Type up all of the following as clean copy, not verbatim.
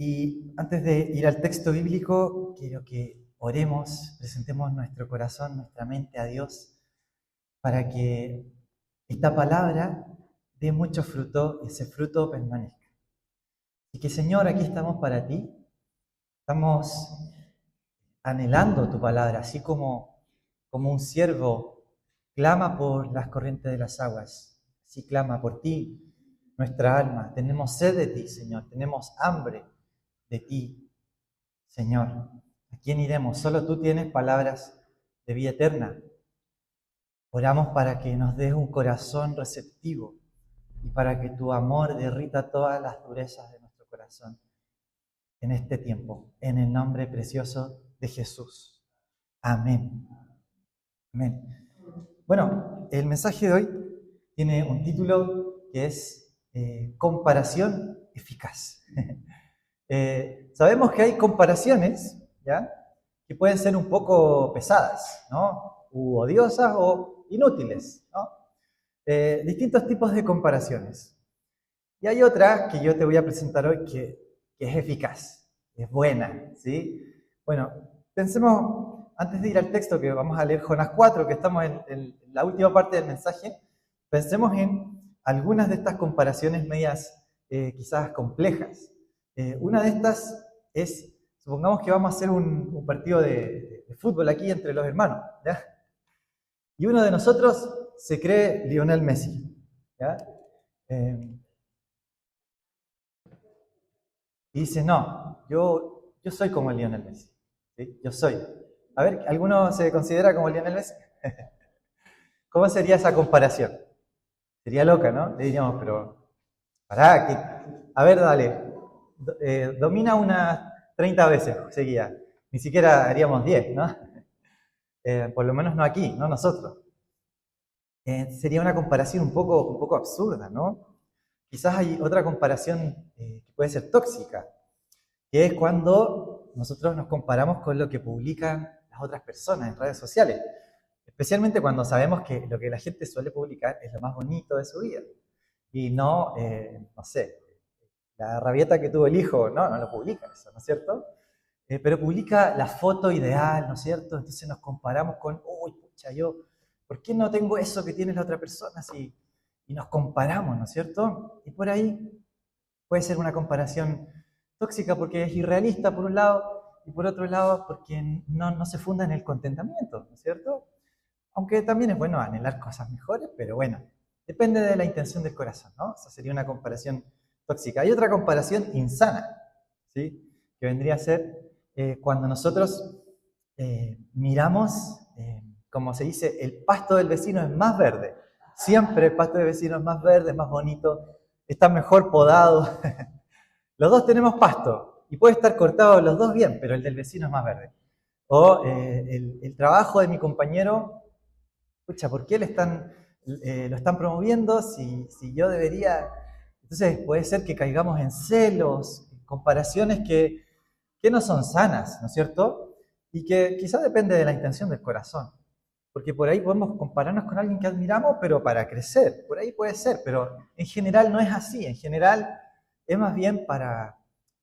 Y antes de ir al texto bíblico, quiero que oremos, presentemos nuestro corazón, nuestra mente a Dios, para que esta palabra dé mucho fruto y ese fruto permanezca. Y que Señor, aquí estamos para ti, estamos anhelando tu palabra, así como un siervo clama por las corrientes de las aguas, así clama por ti nuestra alma. Tenemos sed de ti, Señor, tenemos hambre de ti, Señor. ¿A quién iremos? Solo tú tienes palabras de vida eterna. Oramos para que nos des un corazón receptivo y para que tu amor derrita todas las durezas de nuestro corazón en este tiempo, en el nombre precioso de Jesús. Amén. Amén. Bueno, el mensaje de hoy tiene un título que es comparación eficaz. Sabemos que hay comparaciones, ¿ya?, que pueden ser un poco pesadas, ¿no?, u odiosas o inútiles, ¿no? Distintos tipos de comparaciones. Y hay otra que yo te voy a presentar hoy que es eficaz, es buena, ¿sí? Bueno, pensemos, antes de ir al texto que vamos a leer Jonás 4, que estamos en la última parte del mensaje, pensemos en algunas de estas comparaciones medias quizás complejas. Una de estas es, supongamos que vamos a hacer un partido de fútbol aquí entre los hermanos, ¿ya? Y uno de nosotros se cree Lionel Messi, ¿ya? Y dice, no, yo soy como Lionel Messi, ¿sí? Yo soy. A ver, ¿alguno se considera como Lionel Messi? ¿Cómo sería esa comparación? Sería loca, ¿no? Le diríamos, pero pará, a ver, dale, domina unas 30 veces seguidas. Ni siquiera haríamos 10, ¿no? Por lo menos no aquí, no nosotros. Sería una comparación un poco absurda, ¿no? Quizás hay otra comparación que puede ser tóxica, que es cuando nosotros nos comparamos con lo que publican las otras personas en redes sociales, especialmente cuando sabemos que lo que la gente suele publicar es lo más bonito de su vida, y no, no sé, la rabieta que tuvo el hijo, no lo publica eso, ¿no es cierto? Pero publica la foto ideal, ¿no es cierto? Entonces nos comparamos con, uy, pucha, ¿por qué no tengo eso que tiene la otra persona? Y nos comparamos, ¿no es cierto? Y por ahí puede ser una comparación tóxica porque es irrealista por un lado y por otro lado porque no se funda en el contentamiento, ¿no es cierto? Aunque también es bueno anhelar cosas mejores, pero bueno, depende de la intención del corazón, ¿no? Esa sería una comparación tóxica. Hay otra comparación insana, ¿sí?, que vendría a ser cuando nosotros miramos, como se dice, el pasto del vecino es más verde. Siempre el pasto del vecino es más verde, más bonito, está mejor podado. Los dos tenemos pasto y puede estar cortado los dos bien, pero el del vecino es más verde. O el trabajo de mi compañero, escucha, ¿por qué lo están promoviendo si yo debería? Entonces puede ser que caigamos en celos, en comparaciones que no son sanas, ¿no es cierto? Y que quizás depende de la intención del corazón. Porque por ahí podemos compararnos con alguien que admiramos, pero para crecer. Por ahí puede ser, pero en general no es así. En general es más bien para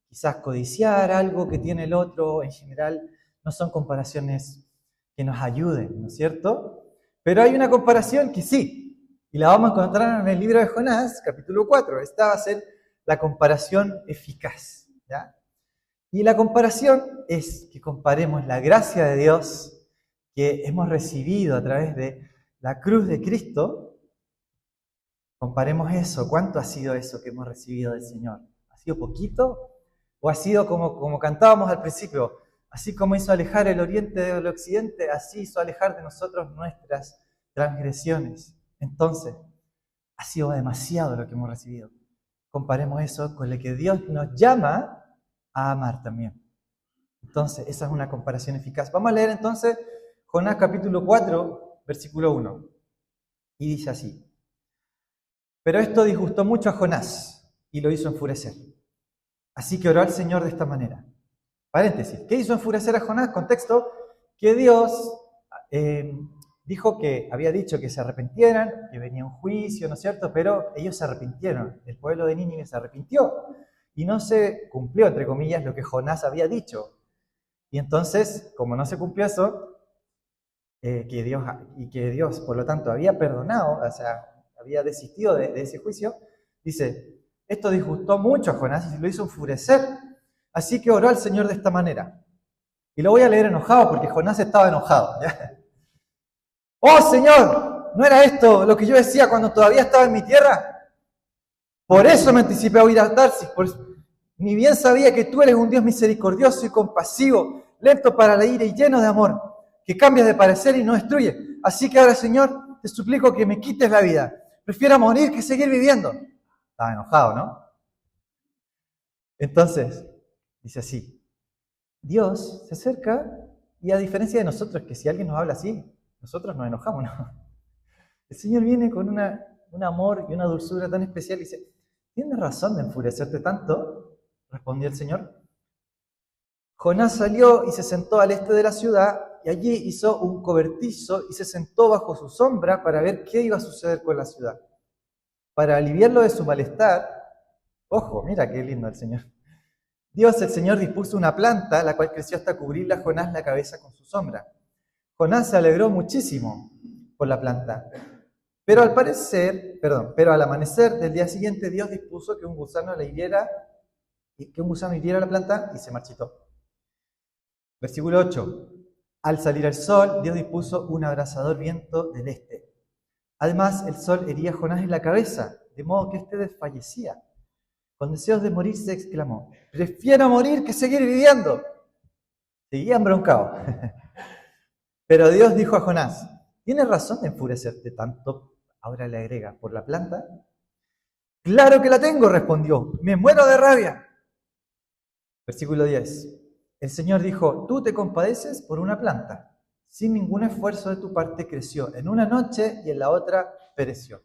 quizás codiciar algo que tiene el otro. En general no son comparaciones que nos ayuden, ¿no es cierto? Pero hay una comparación que sí, y la vamos a encontrar en el libro de Jonás, capítulo 4. Esta va a ser la comparación eficaz, ¿ya? Y la comparación es que comparemos la gracia de Dios que hemos recibido a través de la cruz de Cristo. Comparemos eso. ¿Cuánto ha sido eso que hemos recibido del Señor? ¿Ha sido poquito? ¿O ha sido como cantábamos al principio? Así como hizo alejar el oriente del occidente, así hizo alejar de nosotros nuestras transgresiones. Entonces, ha sido demasiado lo que hemos recibido. Comparemos eso con lo que Dios nos llama a amar también. Entonces, esa es una comparación eficaz. Vamos a leer entonces Jonás capítulo 4, versículo 1. Y dice así: pero esto disgustó mucho a Jonás y lo hizo enfurecer. Así que oró al Señor de esta manera. Paréntesis. ¿Qué hizo enfurecer a Jonás? Contexto, que Dios dijo que había dicho que se arrepintieran, que venía un juicio, ¿no es cierto? Pero ellos se arrepintieron. El pueblo de Nínive se arrepintió. y no se cumplió, entre comillas, lo que Jonás había dicho. Y entonces, como no se cumplió eso, que Dios, por lo tanto, había perdonado, o sea, había desistido de ese juicio, dice, esto disgustó mucho a Jonás y lo hizo enfurecer, así que oró al Señor de esta manera. Y lo voy a leer enojado porque Jonás estaba enojado, ¿ya? ¡Oh, Señor! ¿No era esto lo que yo decía cuando todavía estaba en mi tierra? Por eso me anticipé a oír a Tarsis, ni bien sabía que tú eres un Dios misericordioso y compasivo, lento para la ira y lleno de amor, que cambias de parecer y no destruye. Así que ahora, Señor, te suplico que me quites la vida. Prefiero morir que seguir viviendo. Estaba enojado, ¿no? Entonces, dice así, Dios se acerca y a diferencia de nosotros, que si alguien nos habla así, nosotros nos enojamos, ¿no? El Señor viene con un amor y una dulzura tan especial y dice, ¿tienes razón de enfurecerte tanto? Respondió el Señor. Jonás salió y se sentó al este de la ciudad y allí hizo un cobertizo y se sentó bajo su sombra para ver qué iba a suceder con la ciudad. Para aliviarlo de su malestar, ojo, mira qué lindo el Señor. Dios, el Señor, dispuso una planta, la cual creció hasta cubrirle a Jonás la cabeza con su sombra. Jonás se alegró muchísimo por la planta. Pero al amanecer del día siguiente, Dios dispuso que un gusano hiriera la planta y se marchitó. Versículo 8. Al salir el sol, Dios dispuso un abrasador viento del este. Además, el sol hería a Jonás en la cabeza, de modo que éste desfallecía. Con deseos de morir se exclamó, prefiero morir que seguir viviendo. Seguía embroncado. Pero Dios dijo a Jonás, ¿tienes razón de enfurecerte tanto? Ahora le agrega, ¿por la planta? Claro que la tengo, respondió, me muero de rabia. Versículo 10. El Señor dijo, tú te compadeces por una planta. Sin ningún esfuerzo de tu parte creció en una noche y en la otra pereció.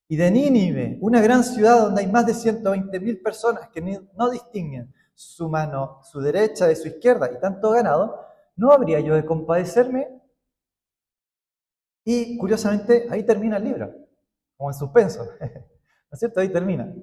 Y de Nínive, una gran ciudad donde hay más de 120.000 personas que no distinguen su mano, su derecha de su izquierda y tanto ganado, ¿no habría yo de compadecerme? Y curiosamente, ahí termina el libro, como en suspenso, ¿no es cierto? Ahí termina.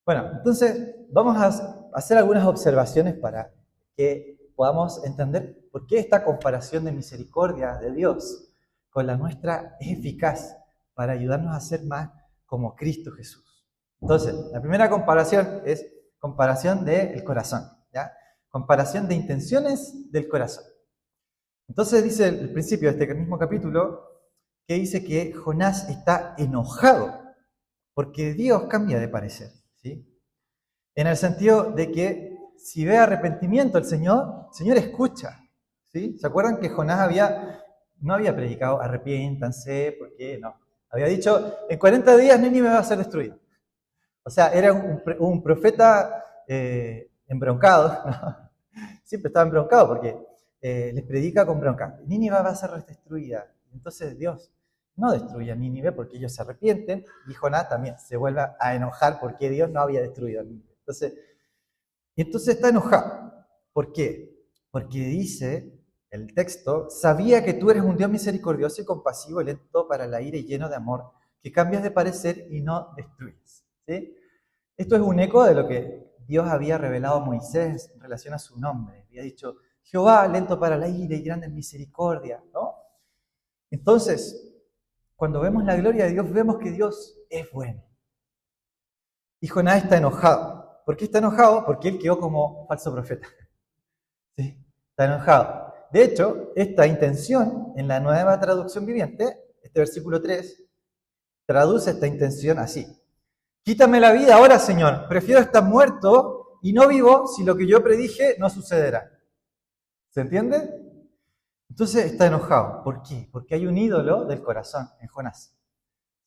Bueno, entonces vamos a hacer algunas observaciones para que podamos entender por qué esta comparación de misericordia de Dios con la nuestra es eficaz para ayudarnos a ser más como Cristo Jesús. Entonces, la primera comparación es comparación del corazón, ¿ya? Comparación de intenciones del corazón. Entonces dice el principio de este mismo capítulo que dice que Jonás está enojado porque Dios cambia de parecer, ¿sí? En el sentido de que si ve arrepentimiento el Señor escucha, ¿sí? ¿Se acuerdan que Jonás no había predicado arrepiéntanse? Porque no. Había dicho, en 40 días Nínive va a ser destruido. O sea, era un profeta embroncado, ¿no? Siempre estaba embroncado porque les predica con bronca. Nínive va a ser destruida. Entonces Dios no destruye a Nínive porque ellos se arrepienten y Jonás también se vuelve a enojar porque Dios no había destruido a Nínive. Entonces está enojado. ¿Por qué? Porque dice el texto, sabía que tú eres un Dios misericordioso y compasivo, lento para la ira y lleno de amor, que cambias de parecer y no destruyes. ¿Sí? Esto es un eco de lo que Dios había revelado a Moisés en relación a su nombre. Había dicho, Jehová, lento para la ira y grande en misericordia, ¿no? Entonces, cuando vemos la gloria de Dios, vemos que Dios es bueno. Y Jonás está enojado. ¿Por qué está enojado? Porque él quedó como falso profeta. ¿Sí? Está enojado. De hecho, esta intención, en la Nueva Traducción Viviente, este versículo 3, traduce esta intención así. Quítame la vida ahora, Señor. Prefiero estar muerto y no vivo si lo que yo predije no sucederá. ¿Se entiende? Entonces está enojado. ¿Por qué? Porque hay un ídolo del corazón en Jonás.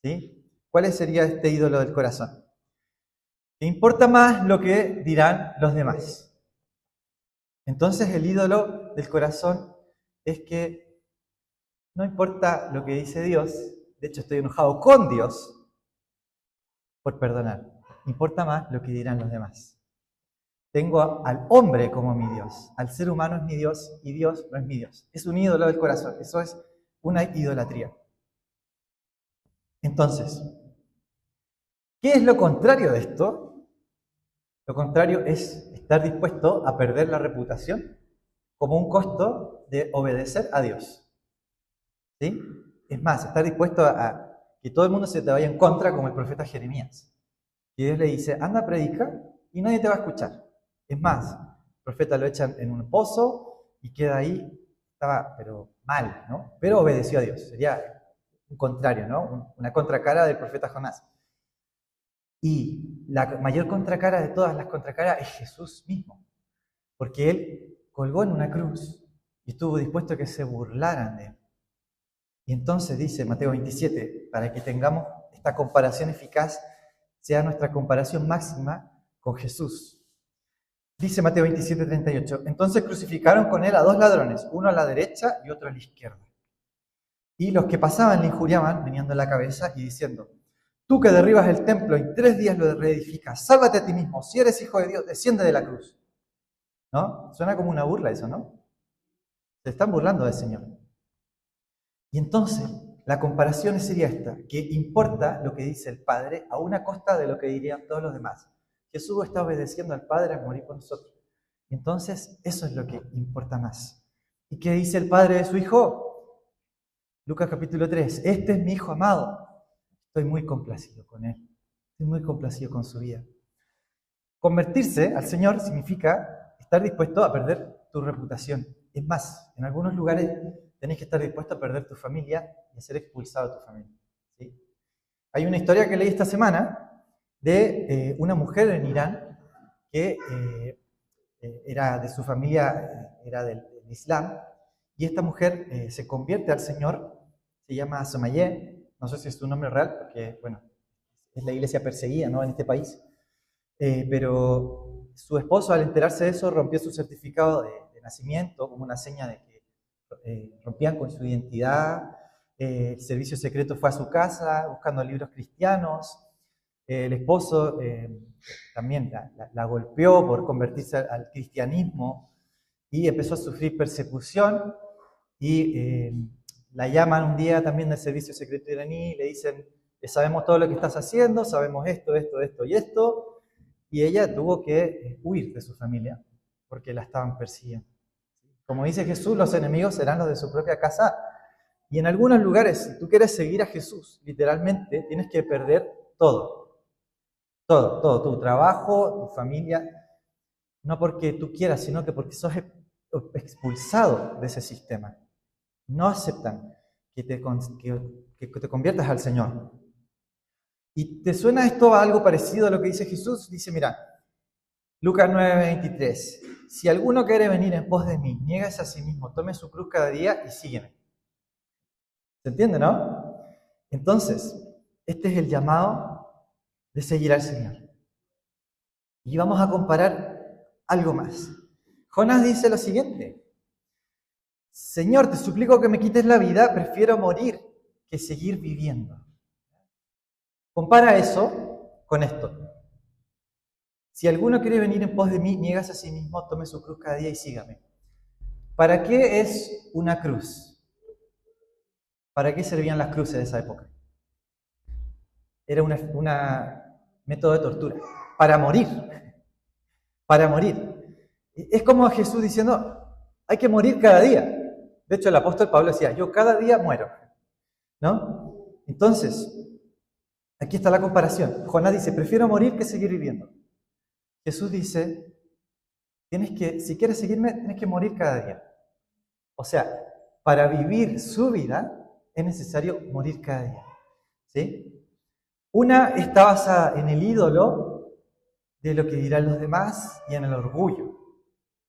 ¿Sí? ¿Cuál sería este ídolo del corazón? Que importa más lo que dirán los demás. Entonces el ídolo del corazón es que no importa lo que dice Dios, de hecho estoy enojado con Dios por perdonar. Importa más lo que dirán los demás. Tengo al hombre como mi Dios, al ser humano es mi Dios y Dios no es mi Dios. Es un ídolo del corazón, eso es una idolatría. Entonces, ¿qué es lo contrario de esto? Lo contrario es estar dispuesto a perder la reputación como un costo de obedecer a Dios. ¿Sí? Es más, estar dispuesto a que todo el mundo se te vaya en contra, como el profeta Jeremías. Y Dios le dice, anda, predica, y nadie te va a escuchar. Es más, el profeta lo echan en un pozo y queda ahí, estaba, pero mal, ¿no? Pero obedeció a Dios. Sería un contrario, ¿no? Una contracara del profeta Jonás. Y la mayor contracara de todas las contracaras es Jesús mismo. Porque Él colgó en una cruz y estuvo dispuesto a que se burlaran de Él. Y entonces dice Mateo 27, para que tengamos esta comparación eficaz, sea nuestra comparación máxima con Jesús. Dice Mateo 27, 38, entonces crucificaron con él a 2 ladrones, uno a la derecha y otro a la izquierda. Y los que pasaban le injuriaban, meneando la cabeza y diciendo, tú que derribas el templo y en 3 días lo reedificas, sálvate a ti mismo, si eres hijo de Dios, desciende de la cruz. ¿No? Suena como una burla eso, ¿no? Se están burlando del Señor. Y entonces, la comparación sería esta, que importa lo que dice el Padre a una costa de lo que dirían todos los demás. Jesús está obedeciendo al Padre a morir por nosotros. Y entonces, eso es lo que importa más. ¿Y qué dice el Padre de su Hijo? Lucas capítulo 3, este es mi Hijo amado. Estoy muy complacido con Él. Estoy muy complacido con su vida. Convertirse al Señor significa estar dispuesto a perder tu reputación. Es más, en algunos lugares tenés que estar dispuesto a perder tu familia y a ser expulsado de tu familia. ¿Sí? Hay una historia que leí esta semana de una mujer en Irán que era de su familia, era del Islam, y esta mujer se convierte al Señor, se llama Somayé, no sé si es su nombre real, porque, bueno, es la iglesia perseguida, ¿no?, en este país, pero su esposo, al enterarse de eso, rompió su certificado de nacimiento como una seña de que rompían con su identidad. El servicio secreto fue a su casa buscando libros cristianos. El esposo también la golpeó por convertirse al cristianismo y empezó a sufrir persecución. Y la llaman un día también del servicio secreto iraní y le dicen, sabemos todo lo que estás haciendo, sabemos esto, esto, esto y esto. Y ella tuvo que huir de su familia porque la estaban persiguiendo. Como dice Jesús, los enemigos serán los de su propia casa. Y en algunos lugares, si tú quieres seguir a Jesús, literalmente tienes que perder todo. Todo, todo. Tu trabajo, tu familia. No porque tú quieras, sino que porque sos expulsado de ese sistema. No aceptan que te conviertas al Señor. ¿Y te suena esto a algo parecido a lo que dice Jesús? Dice, mira, Lucas 9:23. Si alguno quiere venir en pos de mí, niéguese a sí mismo, tome su cruz cada día y sígueme. ¿Se entiende, no? Entonces, este es el llamado de seguir al Señor. Y vamos a comparar algo más. Jonás dice lo siguiente: Señor, te suplico que me quites la vida, prefiero morir que seguir viviendo. Compara eso con esto. Si alguno quiere venir en pos de mí, niéguese a sí mismo, tome su cruz cada día y sígame. ¿Para qué es una cruz? ¿Para qué servían las cruces de esa época? Era un método de tortura. Para morir. Para morir. Es como Jesús diciendo, hay que morir cada día. De hecho, el apóstol Pablo decía, yo cada día muero. ¿No? Entonces, aquí está la comparación. Jonás dice, prefiero morir que seguir viviendo. Jesús dice, si quieres seguirme, tienes que morir cada día. O sea, para vivir su vida es necesario morir cada día. ¿Sí? Una está basada en el ídolo de lo que dirán los demás y en el orgullo.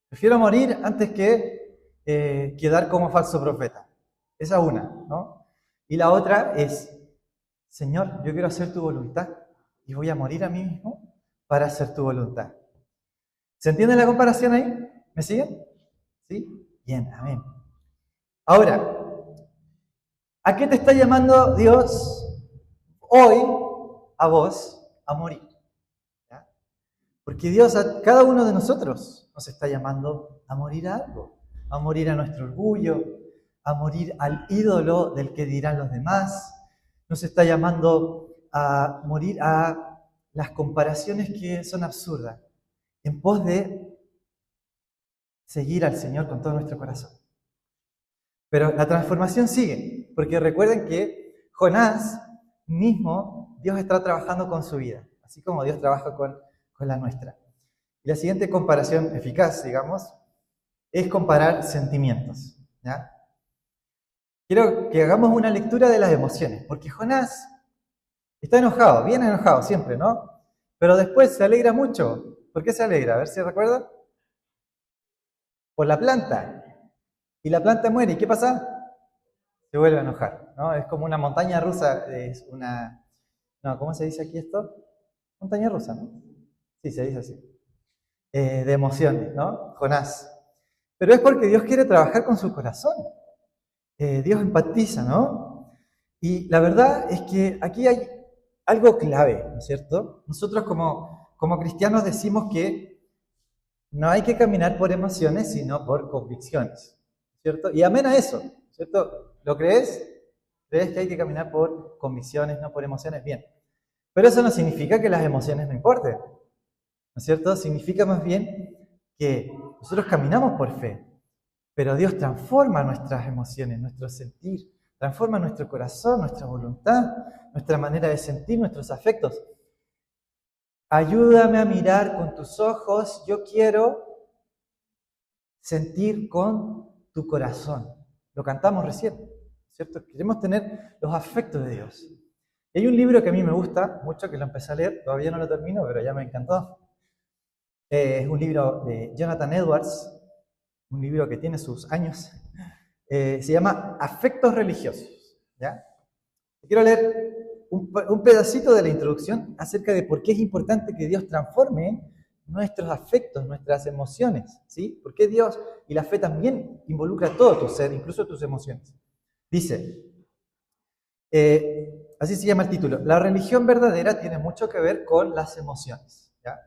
Prefiero morir antes que quedar como falso profeta. Esa es una, ¿no? Y la otra es, Señor, yo quiero hacer tu voluntad y voy a morir a mí mismo para hacer tu voluntad. ¿Se entiende la comparación ahí? ¿Me siguen? ¿Sí? Bien, amén. Ahora, ¿a qué te está llamando Dios hoy a vos a morir? ¿Ya? Porque Dios a cada uno de nosotros nos está llamando a morir a algo, a morir a nuestro orgullo, a morir al ídolo del que dirán los demás, nos está llamando a morir a las comparaciones que son absurdas. en pos de seguir al Señor con todo nuestro corazón. Pero la transformación sigue, porque recuerden que Jonás mismo, Dios está trabajando con su vida, así como Dios trabaja con la nuestra. Y la siguiente comparación eficaz, digamos, es comparar sentimientos, ¿ya? Quiero que hagamos una lectura de las emociones, porque Jonás está enojado, bien enojado siempre, ¿no? Pero después se alegra mucho. ¿Por qué se alegra? A ver si recuerdan. Por la planta. Y la planta muere. ¿Y qué pasa? Se vuelve a enojar, ¿no? Es como una montaña rusa, es una... No, ¿cómo se dice aquí esto? Montaña rusa, ¿no? Sí, se dice así. De emociones, ¿no? Jonás. Pero es porque Dios quiere trabajar con su corazón. Dios empatiza, ¿no? Y la verdad es que aquí hay algo clave, ¿no es cierto? Nosotros como cristianos decimos que no hay que caminar por emociones, sino por convicciones, ¿cierto? Y amén a eso, ¿cierto? ¿Lo crees? ¿Crees que hay que caminar por convicciones, no por emociones? Bien. Pero eso no significa que las emociones no importen, ¿no es cierto? Significa más bien que nosotros caminamos por fe, pero Dios transforma nuestras emociones, nuestro sentir, transforma nuestro corazón, nuestra voluntad, nuestra manera de sentir, nuestros afectos. Ayúdame a mirar con tus ojos, yo quiero sentir con tu corazón. Lo cantamos recién, ¿cierto? Queremos tener los afectos de Dios. Y hay un libro que a mí me gusta mucho, que lo empecé a leer, todavía no lo termino, pero ya me encantó. Es un libro de Jonathan Edwards, un libro que tiene sus años. Se llama Afectos Religiosos, ¿ya? Quiero leer un pedacito de la introducción acerca de por qué es importante que Dios transforme nuestros afectos, nuestras emociones, ¿sí? Porque Dios y la fe también involucra todo tu ser, incluso tus emociones. Dice, así se llama el título, la religión verdadera tiene mucho que ver con las emociones, ¿ya?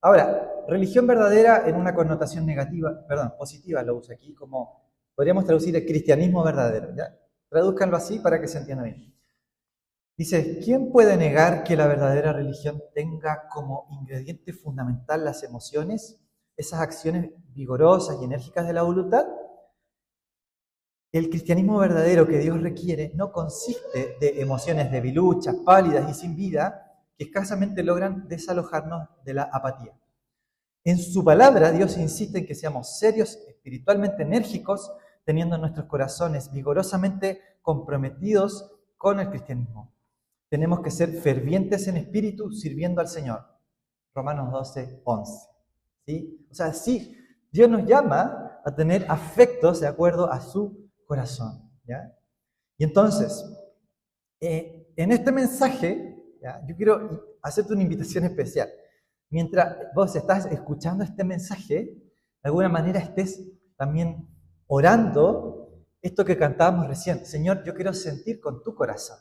Ahora, religión verdadera en una connotación negativa, perdón, positiva lo uso aquí, como podríamos traducir el cristianismo verdadero, ¿ya? Tradúzcanlo así para que se entienda bien. Dice, ¿quién puede negar que la verdadera religión tenga como ingrediente fundamental las emociones, esas acciones vigorosas y enérgicas de la voluntad? El cristianismo verdadero que Dios requiere no consiste de emociones debiluchas, pálidas y sin vida que escasamente logran desalojarnos de la apatía. En su palabra, Dios insiste en que seamos serios, espiritualmente enérgicos, teniendo nuestros corazones vigorosamente comprometidos con el cristianismo. Tenemos que ser fervientes en espíritu sirviendo al Señor. Romanos 12, 11. ¿Sí? O sea, sí, Dios nos llama a tener afectos de acuerdo a su corazón, ¿ya? Y entonces, en este mensaje, ¿ya? Yo quiero hacerte una invitación especial. Mientras vos estás escuchando este mensaje, de alguna manera estés también orando esto que cantábamos recién. Señor, yo quiero sentir con tu corazón.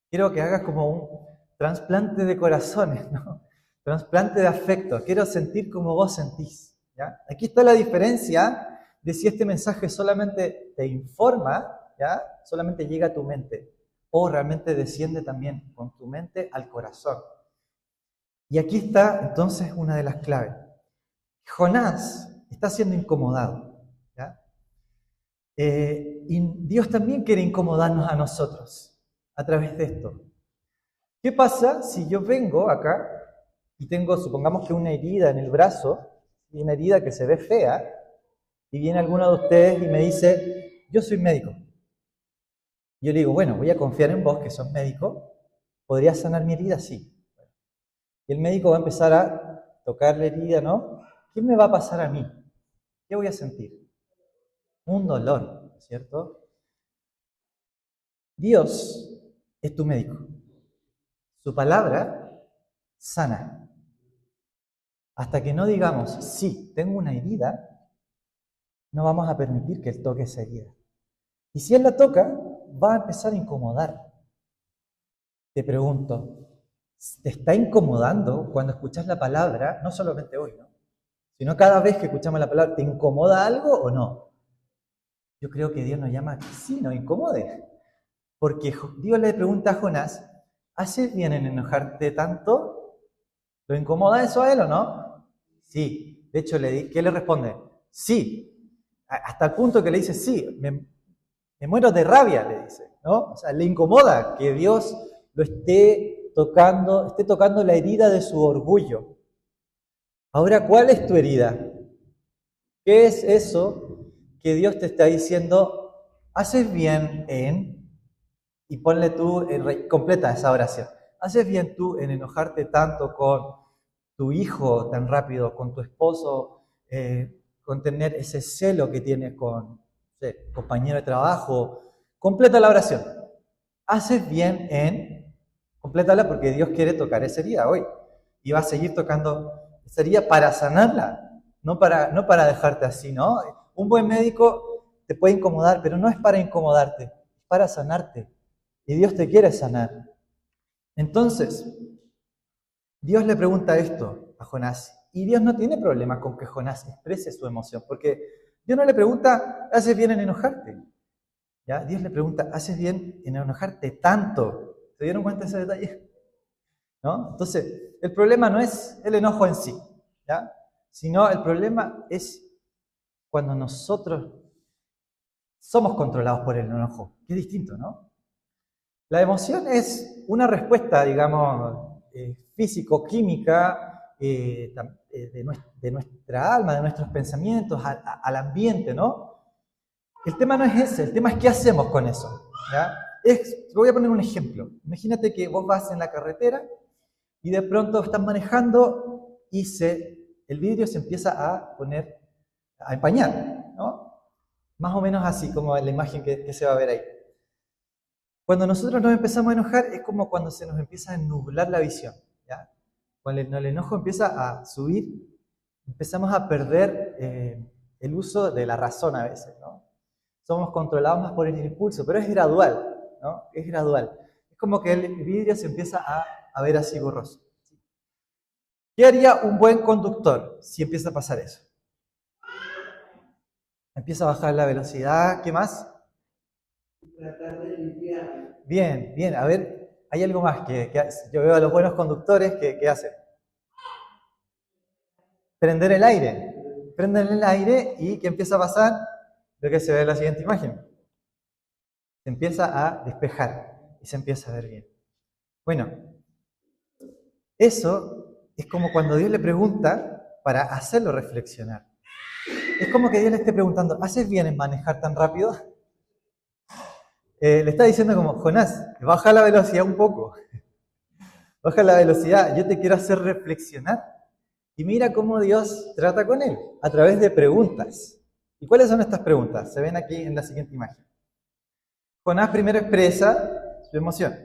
Quiero que hagas como un trasplante de corazones, ¿no? Trasplante de afecto. Quiero sentir como vos sentís, ¿ya? Aquí está la diferencia de si este mensaje solamente te informa, ¿ya? Solamente llega a tu mente, o realmente desciende también con tu mente al corazón. Y aquí está entonces una de las claves. Jonás está siendo incomodado, ¿ya? Y Dios también quiere incomodarnos a nosotros a través de esto. ¿Qué pasa si yo vengo acá y tengo, supongamos que una herida en el brazo, y una herida que se ve fea, y viene alguno de ustedes y me dice, yo soy médico? Yo le digo, bueno, voy a confiar en vos que sos médico, ¿podrías sanar mi herida? Sí. Y el médico va a empezar a tocar la herida, ¿no? ¿Qué me va a pasar a mí? ¿Qué voy a sentir? Un dolor, ¿cierto? Dios es tu médico. Su palabra sana. Hasta que no digamos, sí, tengo una herida, no vamos a permitir que Él toque esa herida. Y si Él la toca, va a empezar a incomodar. Te pregunto, ¿te está incomodando cuando escuchas la palabra, no solamente hoy, ¿no? Sino cada vez que escuchamos la palabra, ¿te incomoda algo o no? Yo creo que Dios nos llama a que sí nos incomode. Porque Dios le pregunta a Jonás, ¿haces bien en enojarte tanto? ¿Lo incomoda eso a él o no? sí. De hecho, ¿qué le responde? Sí. Hasta el punto que le dice, sí, me muero de rabia, le dice, ¿no? O sea, le incomoda que Dios lo esté tocando la herida de su orgullo. Ahora, ¿cuál es tu herida? ¿Qué es eso que Dios te está diciendo? Haces bien en, y ponle tú, completa esa oración. Haces bien tú en enojarte tanto con tu hijo tan rápido, con tu esposo, con tener ese celo que tienes con compañero de trabajo. Completa la oración. Haces bien en, complétala porque Dios quiere tocar esa herida hoy. Y va a seguir tocando esa herida para sanarla. No para dejarte así, ¿no? Un buen médico te puede incomodar, pero no es para incomodarte, es para sanarte. Y Dios te quiere sanar. Entonces, Dios le pregunta esto a Jonás. Y Dios no tiene problema con que Jonás exprese su emoción, porque Dios no le pregunta, ¿haces bien en enojarte? ¿Ya? Dios le pregunta, ¿haces bien en enojarte tanto? ¿Se dieron cuenta de ese detalle? ¿No? Entonces, el problema no es el enojo en sí, ¿ya? Sino el problema es cuando nosotros somos controlados por el enojo, que es distinto, ¿no? La emoción es una respuesta, digamos, físico-química de nuestra alma, de nuestros pensamientos, al ambiente, ¿no? El tema no es ese, el tema es qué hacemos con eso, ¿ya? Te voy a poner un ejemplo. Imagínate que vos vas en la carretera y de pronto estás manejando y el vidrio se empieza a empañar, ¿no? Más o menos así como la imagen que se va a ver ahí. Cuando nosotros nos empezamos a enojar es como cuando se nos empieza a nublar la visión, ¿ya? Cuando el enojo empieza a subir, empezamos a perder el uso de la razón a veces, ¿no? Somos controlados más por el impulso, pero es gradual, ¿no? Es gradual. Es como que el vidrio se empieza a ver así borroso. ¿Qué haría un buen conductor si empieza a pasar eso? Empieza a bajar la velocidad, ¿qué más? Tratar de limpiar. Bien, bien, a ver, hay algo más que yo veo a los buenos conductores que hacen. Prender el aire. Prenden el aire y ¿qué empieza a pasar? Lo que se ve en la siguiente imagen. Se empieza a despejar y se empieza a ver bien. Bueno, eso es como cuando Dios le pregunta para hacerlo reflexionar. Es como que Dios le esté preguntando, ¿haces bien en manejar tan rápido? Le está diciendo como, Jonás, baja la velocidad un poco. Baja la velocidad, yo te quiero hacer reflexionar. Y mira cómo Dios trata con él, a través de preguntas. ¿Y cuáles son estas preguntas? Se ven aquí en la siguiente imagen. Jonás primero expresa su emoción.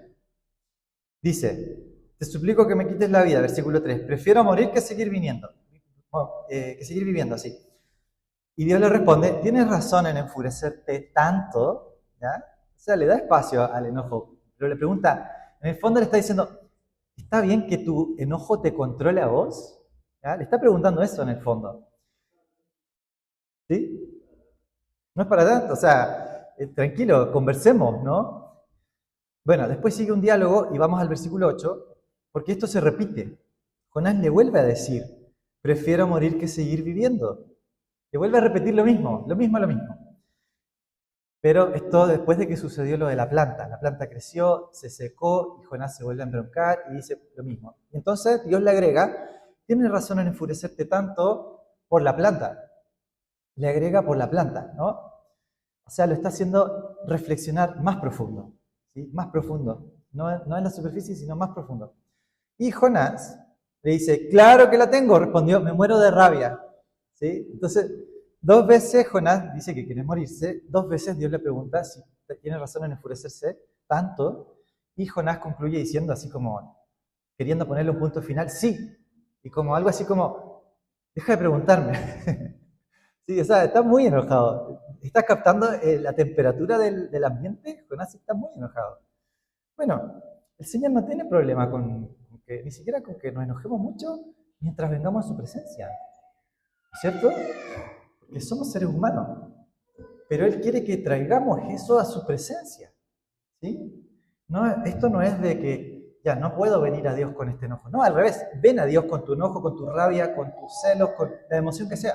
Dice, te suplico que me quites la vida, versículo 3. Prefiero morir que seguir viviendo. Que seguir viviendo así. Y Dios le responde, tienes razón en enfurecerte tanto, ¿ya? O sea, le da espacio al enojo, pero le pregunta, en el fondo le está diciendo, ¿está bien que tu enojo te controle a vos? ¿Ya? Le está preguntando eso en el fondo. ¿Sí? No es para tanto, o sea, tranquilo, conversemos, ¿no? Bueno, después sigue un diálogo y vamos al versículo 8, porque esto se repite. Jonás le vuelve a decir, prefiero morir que seguir viviendo. Le vuelve a repetir lo mismo, lo mismo, lo mismo. Pero esto después de que sucedió lo de la planta. La planta creció, se secó y Jonás se vuelve a embroncar y dice lo mismo. Entonces Dios le agrega, tienes razón en enfurecerte tanto por la planta. Le agrega por la planta, ¿no? O sea, lo está haciendo reflexionar más profundo, ¿sí? Más profundo. No en la superficie, sino más profundo. Y Jonás le dice, claro que la tengo, respondió, me muero de rabia. ¿Sí? Entonces, 2 veces Jonás dice que quiere morirse, 2 veces Dios le pregunta si tiene razón en enfurecerse tanto, y Jonás concluye diciendo así como, queriendo ponerle un punto final, sí, y como algo así como, deja de preguntarme. Sí, o sea, está muy enojado. ¿Estás captando la temperatura del ambiente? Jonás está muy enojado. Bueno, el Señor no tiene problema ni siquiera con que nos enojemos mucho mientras vengamos a su presencia. ¿Cierto? Porque somos seres humanos. Pero Él quiere que traigamos eso a su presencia. ¿Sí? No, esto no es de que ya, no puedo venir a Dios con este enojo. No, al revés, ven a Dios con tu enojo, con tu rabia, con tus celos, con la emoción que sea.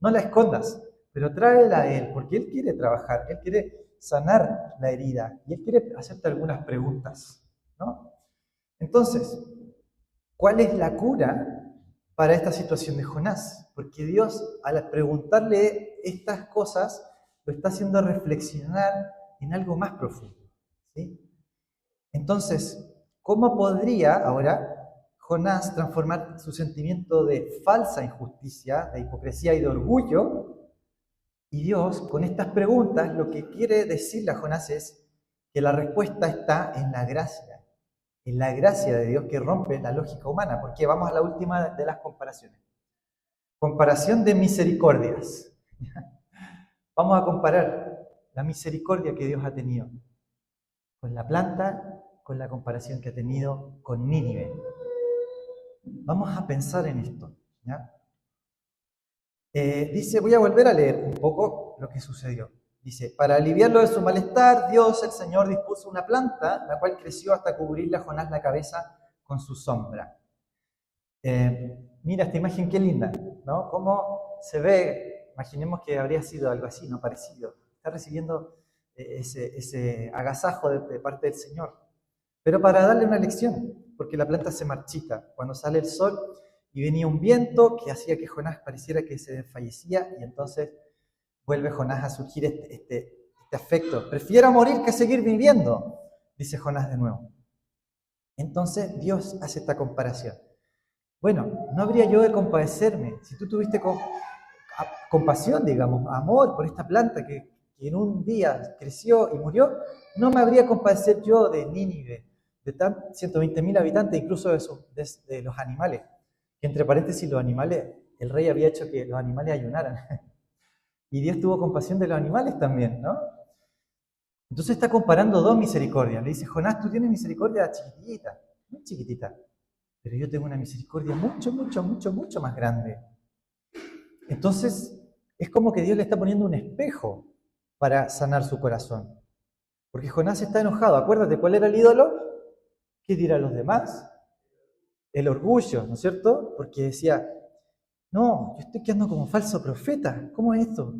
No la escondas, pero tráela a Él, porque Él quiere trabajar, Él quiere sanar la herida y Él quiere hacerte algunas preguntas, ¿no? Entonces, ¿cuál es la cura para esta situación de Jonás? Porque Dios, al preguntarle estas cosas, lo está haciendo reflexionar en algo más profundo, ¿sí? Entonces, ¿cómo podría ahora Jonás transformar su sentimiento de falsa injusticia, de hipocresía y de orgullo? Y Dios, con estas preguntas, lo que quiere decirle a Jonás es que la respuesta está en la gracia de Dios que rompe la lógica humana. Porque vamos a la última de las comparaciones. Comparación de misericordias. Vamos a comparar la misericordia que Dios ha tenido con la planta, con la comparación que ha tenido con Nínive. Vamos a pensar en esto, ¿ya? Dice, voy a volver a leer un poco lo que sucedió. Dice, para aliviarlo de su malestar, Dios, el Señor, dispuso una planta, la cual creció hasta cubrirle a Jonás la cabeza con su sombra. Mira esta imagen, qué linda, ¿no? Cómo se ve, imaginemos que habría sido algo así, ¿no? Parecido. Está recibiendo ese agasajo de parte del Señor. Pero para darle una lección, porque la planta se marchita cuando sale el sol y venía un viento que hacía que Jonás pareciera que se desfallecía y entonces vuelve Jonás a surgir este afecto. Prefiero morir que seguir viviendo, dice Jonás de nuevo. Entonces Dios hace esta comparación. Bueno, ¿no habría yo de compadecerme? Si tú tuviste compasión, digamos, amor por esta planta que en un día creció y murió, ¿no me habría compadecer yo de Nínive, de 120.000 habitantes, incluso de los animales? Que entre paréntesis, los animales, el rey había hecho que los animales ayunaran. Y Dios tuvo compasión de los animales también, ¿no? Entonces está comparando dos misericordias. Le dice, Jonás, tú tienes misericordia chiquitita, muy chiquitita, pero yo tengo una misericordia mucho, mucho, mucho, mucho más grande. Entonces, es como que Dios le está poniendo un espejo para sanar su corazón. Porque Jonás está enojado. Acuérdate, ¿cuál era el ídolo? ¿Qué dirán los demás? El orgullo, ¿no es cierto? Porque decía, no, yo estoy quedando como falso profeta. ¿Cómo es esto?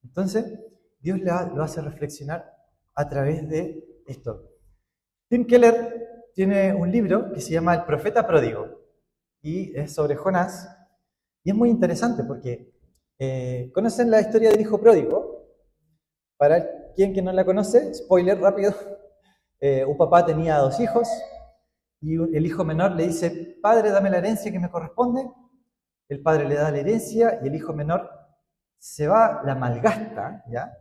Entonces, Dios lo hace reflexionar a través de esto. Tim Keller tiene un libro que se llama El profeta pródigo y es sobre Jonás. Y es muy interesante porque ¿conocen la historia del hijo pródigo? Para quien que no la conoce, spoiler rápido, un papá tenía 2 hijos y el hijo menor le dice, padre, dame la herencia que me corresponde. El padre le da la herencia y el hijo menor se va, la malgasta, ¿ya?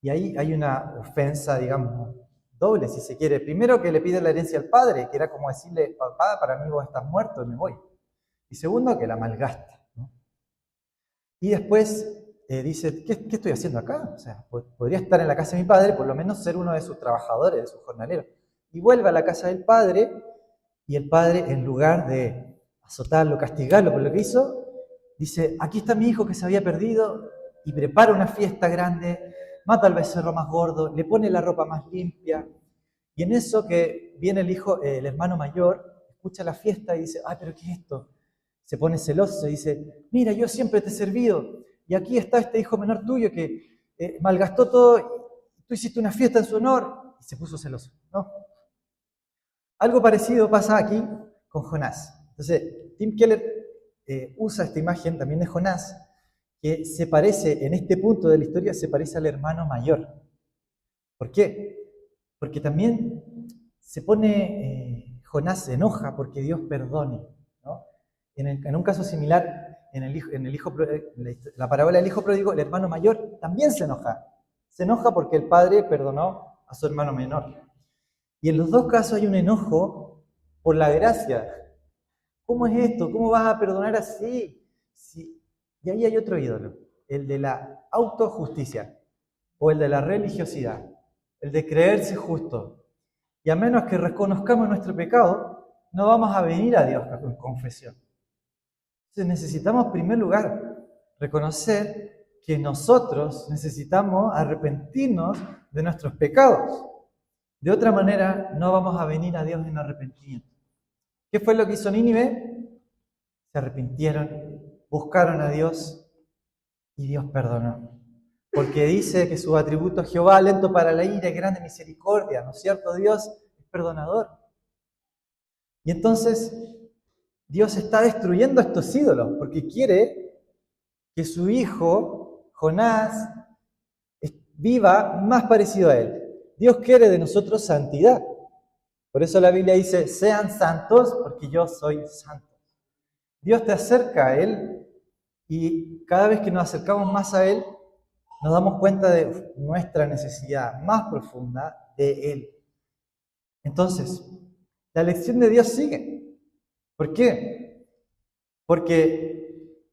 Y ahí hay una ofensa, digamos, doble, si se quiere. Primero, que le pide la herencia al padre, que era como decirle, papá, para mí vos estás muerto y me voy. Y segundo, que la malgasta, ¿no? Y después dice, ¿qué estoy haciendo acá? O sea, podría estar en la casa de mi padre, por lo menos ser uno de sus trabajadores, de sus jornaleros. Y vuelve a la casa del padre, y el padre, en lugar de azotarlo, castigarlo por lo que hizo, dice, aquí está mi hijo que se había perdido, y prepara una fiesta grande, mata al becerro más gordo, le pone la ropa más limpia, y en eso que viene el hermano mayor, escucha la fiesta y dice, ay, pero ¿qué es esto? Se pone celoso y dice, mira, yo siempre te he servido, y aquí está este hijo menor tuyo que malgastó todo, tú hiciste una fiesta en su honor, y se puso celoso, ¿no? Algo parecido pasa aquí con Jonás. Entonces, Tim Keller usa esta imagen también de Jonás, que se parece, en este punto de la historia, se parece al hermano mayor. ¿Por qué? Porque también se pone, Jonás se enoja porque Dios perdone, ¿no? En un caso similar, en la parábola del hijo pródigo, el hermano mayor también se enoja. Se enoja porque el padre perdonó a su hermano menor. Y en los dos casos hay un enojo por la gracia. ¿Cómo es esto? ¿Cómo vas a perdonar así? Y ahí hay otro ídolo, el de la autojusticia o el de la religiosidad, el de creerse justo. Y a menos que reconozcamos nuestro pecado, no vamos a venir a Dios con confesión. Entonces necesitamos, en primer lugar, reconocer que nosotros necesitamos arrepentirnos de nuestros pecados, De otra manera, no vamos a venir a Dios en arrepentimiento. ¿Qué fue lo que hizo Nínive? Se arrepintieron, buscaron a Dios y Dios perdonó. Porque dice que sus atributos Jehová, lento para la ira y grande misericordia, ¿no es cierto? Dios es perdonador. Y entonces Dios está destruyendo estos ídolos porque quiere que su hijo, Jonás, viva más parecido a él. Dios quiere de nosotros santidad. Por eso la Biblia dice, sean santos porque yo soy santo. Dios te acerca a Él y cada vez que nos acercamos más a Él, nos damos cuenta de nuestra necesidad más profunda de Él. Entonces, la elección de Dios sigue. ¿Por qué? Porque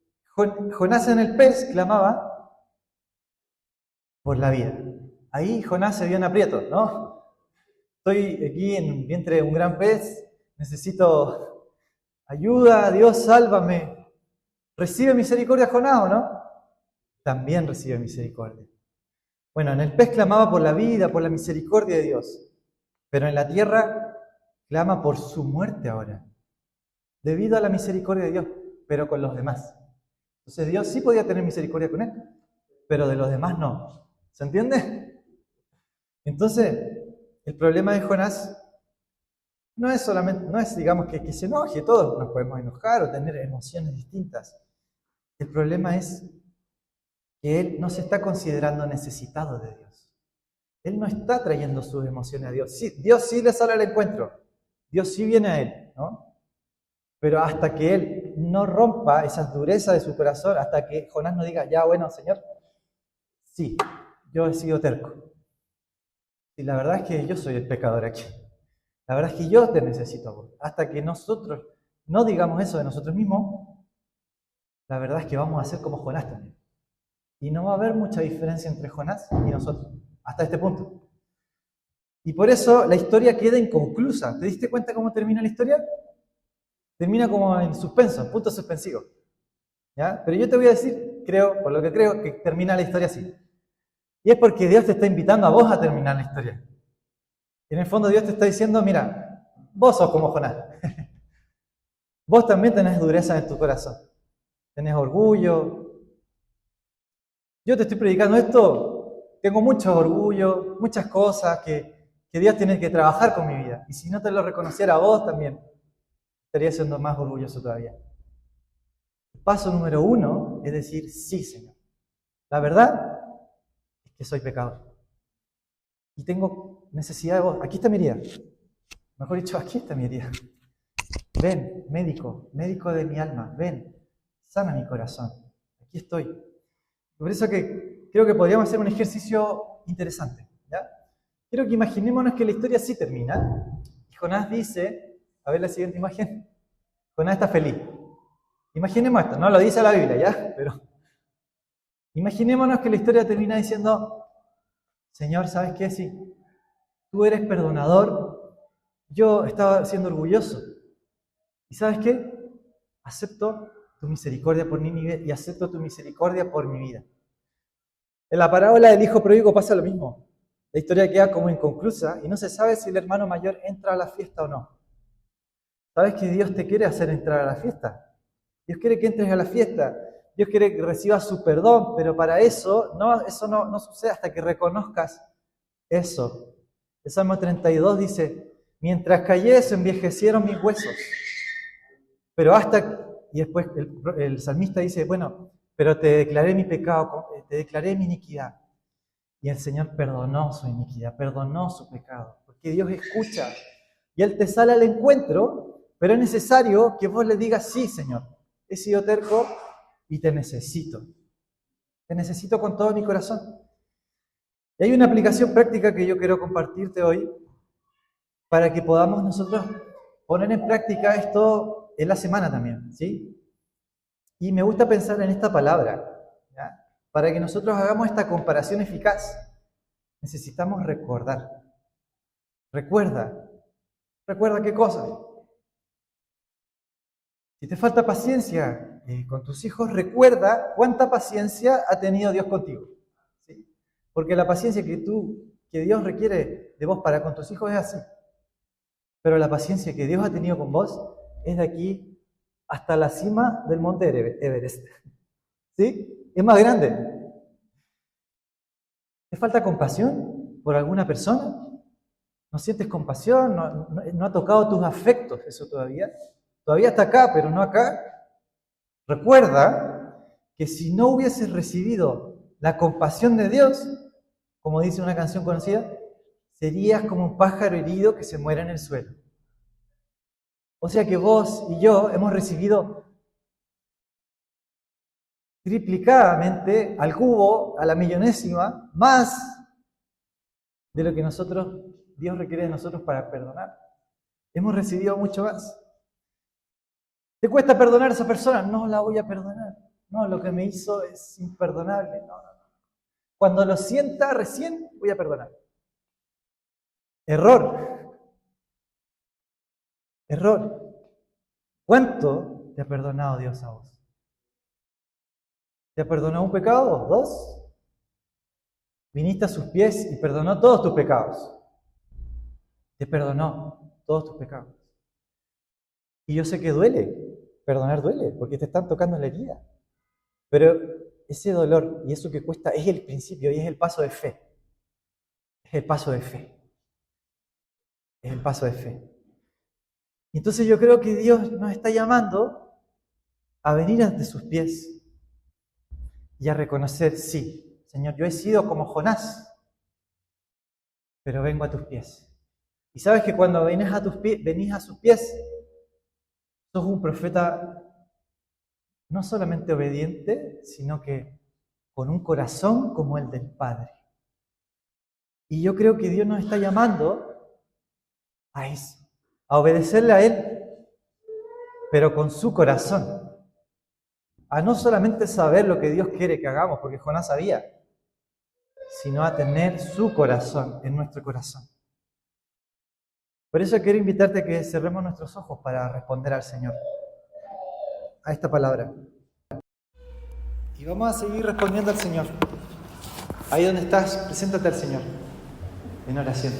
Jonás en el pez clamaba por la vida. Ahí Jonás se vio en aprieto, ¿no? Estoy aquí en el vientre de un gran pez, necesito ayuda, Dios, sálvame. ¿Recibe misericordia Jonás o no? También recibe misericordia. Bueno, en el pez clamaba por la vida, por la misericordia de Dios, pero en la tierra clama por su muerte ahora, debido a la misericordia de Dios, pero con los demás. Entonces Dios sí podía tener misericordia con él, pero de los demás no. ¿Se entiende? Entonces, el problema de Jonás no es digamos que se enoje, todos nos podemos enojar o tener emociones distintas. El problema es que él no se está considerando necesitado de Dios. Él no está trayendo sus emociones a Dios. Sí, Dios sí le sale al encuentro, Dios sí viene a él, ¿no? Pero hasta que él no rompa esas durezas de su corazón, hasta que Jonás no diga, ya bueno, Señor, sí, yo he sido terco. Y la verdad es que yo soy el pecador aquí. La verdad es que yo te necesito a vos. Hasta que nosotros no digamos eso de nosotros mismos, la verdad es que vamos a ser como Jonás también. Y no va a haber mucha diferencia entre Jonás y nosotros, hasta este punto. Y por eso la historia queda inconclusa. ¿Te diste cuenta cómo termina la historia? Termina como en suspenso, en punto suspensivo. ¿Ya? Pero yo te voy a decir, por lo que creo, que termina la historia así. Y es porque Dios te está invitando a vos a terminar la historia. Y en el fondo Dios te está diciendo, mira, vos sos como Jonás. Vos también tenés dureza en tu corazón. Tenés orgullo. Yo te estoy predicando esto, tengo mucho orgullo, muchas cosas que Dios tiene que trabajar con mi vida. Y si no te lo reconociera a vos también, estaría siendo más orgulloso todavía. El paso número 1 es decir, sí, Señor. La verdad es que soy pecador. Y tengo necesidad de vos. Aquí está mi herida. Mejor dicho, aquí está mi herida. Ven, médico de mi alma, ven, sana mi corazón. Aquí estoy. Por eso que creo que podríamos hacer un ejercicio interesante. ¿Ya? Quiero que imaginémonos que la historia sí termina. Y Jonás dice, a ver la siguiente imagen, Jonás está feliz. Imaginemos esto, no lo dice la Biblia, ¿ya? Pero imaginémonos que la historia termina diciendo, Señor, ¿sabes qué? Sí, tú eres perdonador, yo estaba siendo orgulloso. ¿Y sabes qué? Acepto tu misericordia por Nínive y acepto tu misericordia por mi vida. En la parábola del hijo pródigo pasa lo mismo. La historia queda como inconclusa y no se sabe si el hermano mayor entra a la fiesta o no. ¿Sabes que Dios te quiere hacer entrar a la fiesta? Dios quiere que entres a la fiesta. Dios quiere que recibas su perdón, pero para eso no sucede hasta que reconozcas eso. El Salmo 32 dice, mientras callé se envejecieron mis huesos. Y después el salmista dice, bueno, pero te declaré mi pecado, te declaré mi iniquidad. Y el Señor perdonó su iniquidad, perdonó su pecado, porque Dios escucha. Y Él te sale al encuentro, pero es necesario que vos le digas, sí, Señor, he sido terco y te necesito. Te necesito con todo mi corazón. Y hay una aplicación práctica que yo quiero compartirte hoy para que podamos nosotros poner en práctica esto en la semana también, ¿sí? Y me gusta pensar en esta palabra, ¿ya? Para que nosotros hagamos esta comparación eficaz, necesitamos recordar. Recuerda qué cosa. Si te falta paciencia con tus hijos, recuerda cuánta paciencia ha tenido Dios contigo, ¿sí? Porque la paciencia que que Dios requiere de vos para con tus hijos es así. Pero la paciencia que Dios ha tenido con vos es de aquí hasta la cima del monte Everest. ¿Sí? Es más grande. ¿Te falta compasión por alguna persona? ¿No sientes compasión? ¿No ha tocado tus afectos eso todavía? Todavía está acá, pero no acá. Recuerda que si no hubieses recibido la compasión de Dios, como dice una canción conocida, serías como un pájaro herido que se muere en el suelo. O sea que vos y yo hemos recibido triplicadamente, al cubo, a la millonésima, más de lo que Dios requiere de nosotros para perdonar. Hemos recibido mucho más. ¿Te cuesta perdonar a esa persona? No la voy a perdonar. No, lo que me hizo es imperdonable. No. Cuando lo sienta recién, voy a perdonar. Error. ¿Cuánto te ha perdonado Dios a vos? ¿Te ha perdonado un pecado? ¿2? Viniste a sus pies y perdonó todos tus pecados. Te perdonó todos tus pecados. Y yo sé que duele. Perdonar duele, porque te están tocando la herida. Pero ese dolor y eso que cuesta es el principio y es el paso de fe. Es el paso de fe. Es el paso de fe. Y entonces yo creo que Dios nos está llamando a venir ante sus pies y a reconocer, sí, Señor, yo he sido como Jonás, pero vengo a tus pies. Y sabes que cuando venís a sus pies, sos un profeta no solamente obediente, sino que con un corazón como el del Padre. Y yo creo que Dios nos está llamando a eso, a obedecerle a Él, pero con su corazón. A no solamente saber lo que Dios quiere que hagamos, porque Jonás sabía, sino a tener su corazón en nuestro corazón. Por eso quiero invitarte a que cerremos nuestros ojos para responder al Señor, a esta palabra. Y vamos a seguir respondiendo al Señor. Ahí donde estás, preséntate al Señor en oración.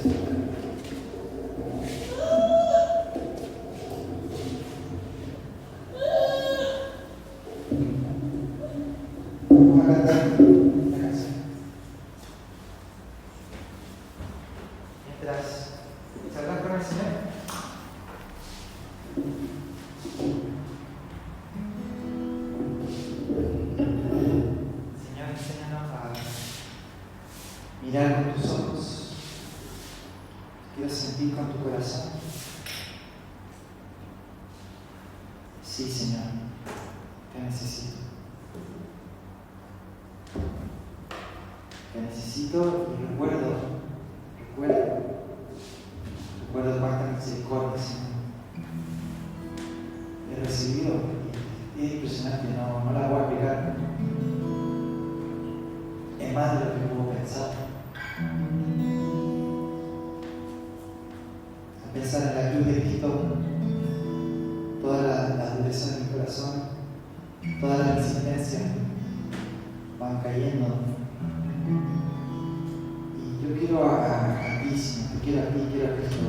Vamos a cantar una canción. Mientras charlas con el Señor. Señor, enséñanos a mirar con tus ojos. Quiero sentir con tu corazón. Sí, Señor, te necesito. Te necesito y recuerdo cuánta misericordia, Señor. He recibido y es impresionante, no la voy a explicar. Es más de lo que puedo pensar. A pensar en la cruz de Cristo, todas las durezas de mi corazón, todas las resistencias van cayendo. Y yo quiero a ti, Señor, te quiero a ti, quiero a Cristo.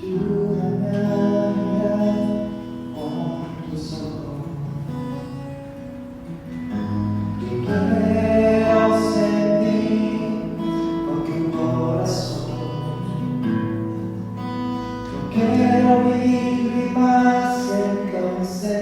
Ayúdame a mirar con tus ojos. Yo quiero sentir con tu corazón. Yo quiero vivir más entonces.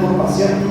Por pasión.